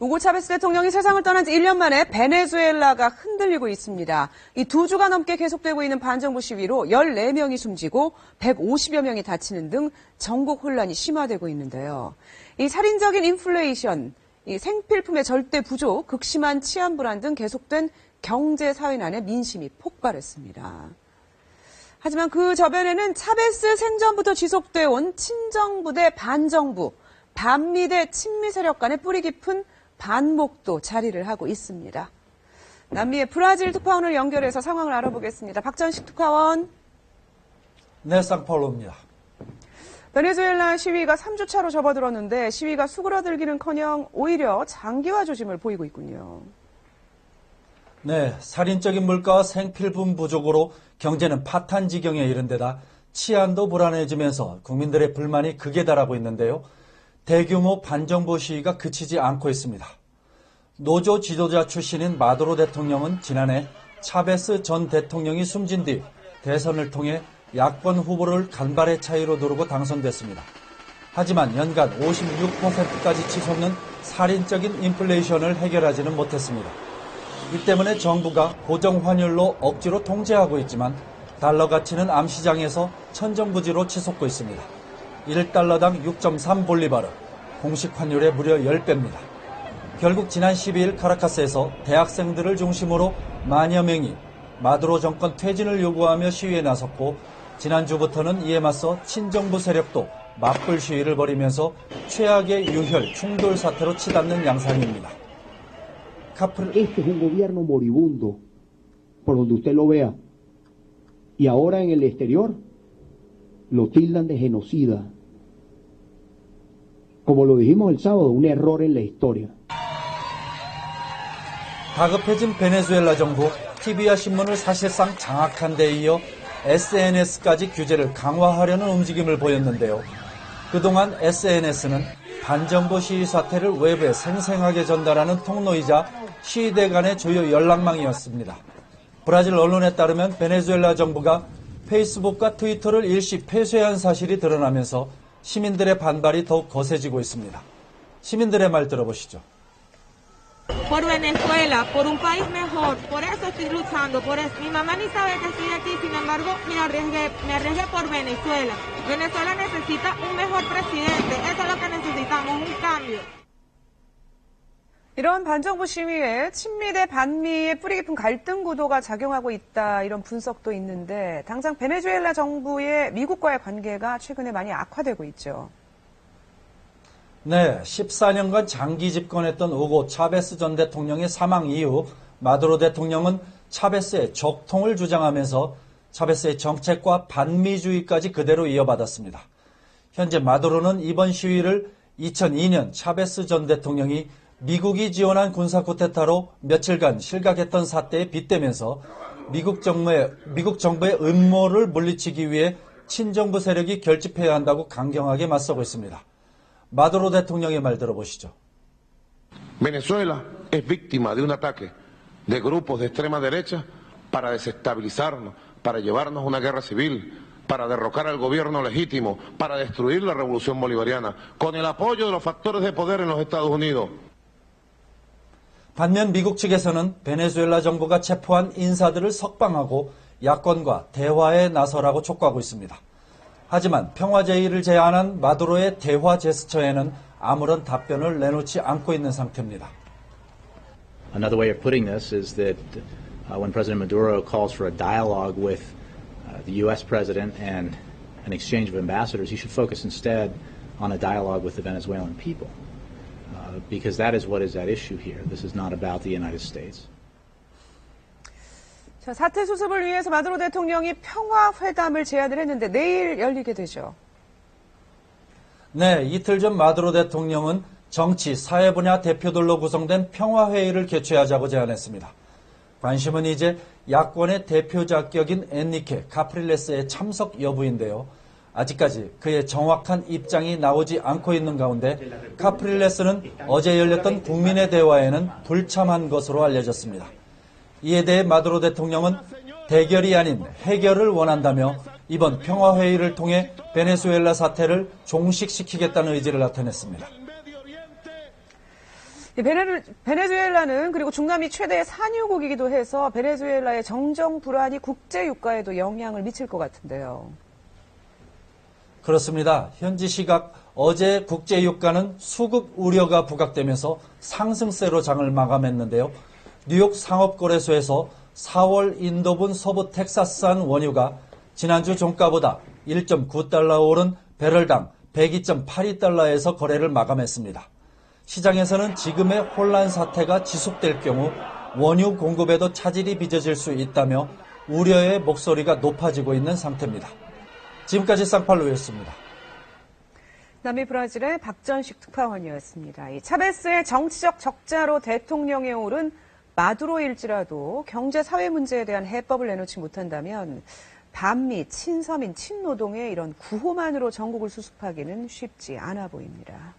후고 차베스 대통령이 세상을 떠난 지 1년 만에 베네수엘라가 흔들리고 있습니다. 이 2주가 넘게 계속되고 있는 반정부 시위로 14명이 숨지고 150여 명이 다치는 등 전국 혼란이 심화되고 있는데요. 이 살인적인 인플레이션, 이 생필품의 절대 부족, 극심한 치안 불안 등 계속된 경제 사회난에 민심이 폭발했습니다. 하지만 그 저변에는 차베스 생전부터 지속돼 온 친정부 대 반정부, 반미 대 친미 세력 간의 뿌리 깊은 반목도 자리를 하고 있습니다. 남미의 브라질 특파원을 연결해서 상황을 알아보겠습니다. 박전식 특파원. 네, 상파울로입니다. 베네수엘라 시위가 3주차로 접어들었는데 시위가 수그러들기는커녕 오히려 장기화 조짐을 보이고 있군요. 네, 살인적인 물가와 생필품 부족으로 경제는 파탄 지경에 이른 데다 치안도 불안해지면서 국민들의 불만이 극에 달하고 있는데요. 대규모 반정부 시위가 그치지 않고 있습니다. 노조 지도자 출신인 마두로 대통령은 지난해 차베스 전 대통령이 숨진 뒤 대선을 통해 야권 후보를 간발의 차이로 누르고 당선됐습니다. 하지만 연간 56%까지 치솟는 살인적인 인플레이션을 해결하지는 못했습니다. 이 때문에 정부가 고정 환율로 억지로 통제하고 있지만 달러 가치는 암시장에서 천정부지로 치솟고 있습니다. 1달러당 6.3 볼리바르, 공식 환율의 무려 10배입니다. 결국 지난 12일 카라카스에서 대학생들을 중심으로 만여 명이 마두로 정권 퇴진을 요구하며 시위에 나섰고 지난주부터는 이에 맞서 친정부 세력도 맞불 시위를 벌이면서 최악의 유혈 충돌 사태로 치닫는 양상입니다. Este es un gobierno moribundo, por donde usted lo vea. Y ahora en el exterior lo tildan de genocida. Como lo dijimos el sábado, un error en la historia. 다급해진 베네수엘라 정부, TV와 신문을 사실상 장악한 데 이어 SNS까지 규제를 강화하려는 움직임을 보였는데요. 그동안 SNS는 반정부 시위 사태를 외부에 생생하게 전달하는 통로이자 시위대 간의 주요 연락망이었습니다. 브라질 언론에 따르면 베네수엘라 정부가 페이스북과 트위터를 일시 폐쇄한 사실이 드러나면서 시민들의 반발이 더욱 거세지고 있습니다. 시민들의 말 들어보시죠. Por Venezuela, por un país mejor, por eso estoy luchando, por eso. Mi mamá ni sabe que estoy aquí, sin embargo, me arriesgué por Venezuela. Venezuela necesita un mejor presidente, eso es lo que necesitamos, un cambio. 이런 반정부 시위에 친미 대 반미의 뿌리 깊은 갈등 구도가 작용하고 있다, 이런 분석도 있는데 당장 베네수엘라 정부의 미국과의 관계가 최근에 많이 악화되고 있죠. 네, 14년간 장기 집권했던 우고 차베스 전 대통령의 사망 이후 마두로 대통령은 차베스의 적통을 주장하면서 차베스의 정책과 반미주의까지 그대로 이어받았습니다. 현재 마두로는 이번 시위를 2002년 차베스 전 대통령이 미국이 지원한 군사 쿠데타로 며칠간 실각했던 사태에 빗대면서 미국 정부의 음모를 물리치기 위해 친정부 세력이 결집해야 한다고 강경하게 맞서고 있습니다. 마두로 대통령의 말 들어보시죠. Venezuela es víctima de un ataque de grupos de extrema derecha para desestabilizarnos, para llevarnos a una guerra civil, para derrocar al gobierno legítimo, para destruir la revolución bolivariana, con el apoyo de los factores de poder en los Estados Unidos. 반면 미국 측에서는 베네수엘라 정부가 체포한 인사들을 석방하고 야권과 대화에 나서라고 촉구하고 있습니다. 하지만 평화제의를 제안한 마두로의 대화 제스처에는 아무런 답변을 내놓지 않고 있는 상태입니다. Another way of putting this is that when President Maduro calls for a dialogue with the U.S. president and an exchange of ambassadors, he should focus instead on a dialogue with the Venezuelan people. Because that is what is at issue here. This is not about the United States. 자, 사태 수습을 위해서 마두로 대통령이 평화회담을 제안을 했는데 내일 열리게 되죠. 네, 이틀 전 마두로 대통령은 정치, 사회 분야 대표들로 구성된 평화회의를 개최하자고 제안했습니다. 관심은 이제 야권의 대표 자격인 엔리케 카프릴레스의 참석 여부인데요. 아직까지 그의 정확한 입장이 나오지 않고 있는 가운데 카프릴레스는 어제 열렸던 국민의 대화에는 불참한 것으로 알려졌습니다. 이에 대해 마두로 대통령은 대결이 아닌 해결을 원한다며 이번 평화회의를 통해 베네수엘라 사태를 종식시키겠다는 의지를 나타냈습니다. 베네수엘라는 그리고 중남미 최대의 산유국이기도 해서 베네수엘라의 정정 불안이 국제 유가에도 영향을 미칠 것 같은데요. 그렇습니다. 현지 시각 어제 국제 유가는 수급 우려가 부각되면서 상승세로 장을 마감했는데요. 뉴욕 상업거래소에서 4월 인도분 서부 텍사스산 원유가 지난주 종가보다 1.9달러 오른 배럴당 102.82달러에서 거래를 마감했습니다. 시장에서는 지금의 혼란 사태가 지속될 경우 원유 공급에도 차질이 빚어질 수 있다며 우려의 목소리가 높아지고 있는 상태입니다. 지금까지 쌍팔로였습니다. 남미 브라질의 박전식 특파원이었습니다. 이 차베스의 정치적 적자로 대통령에 오른 마두로일지라도 경제 사회 문제에 대한 해법을 내놓지 못한다면 반미, 친서민, 친노동의 이런 구호만으로 전국을 수습하기는 쉽지 않아 보입니다.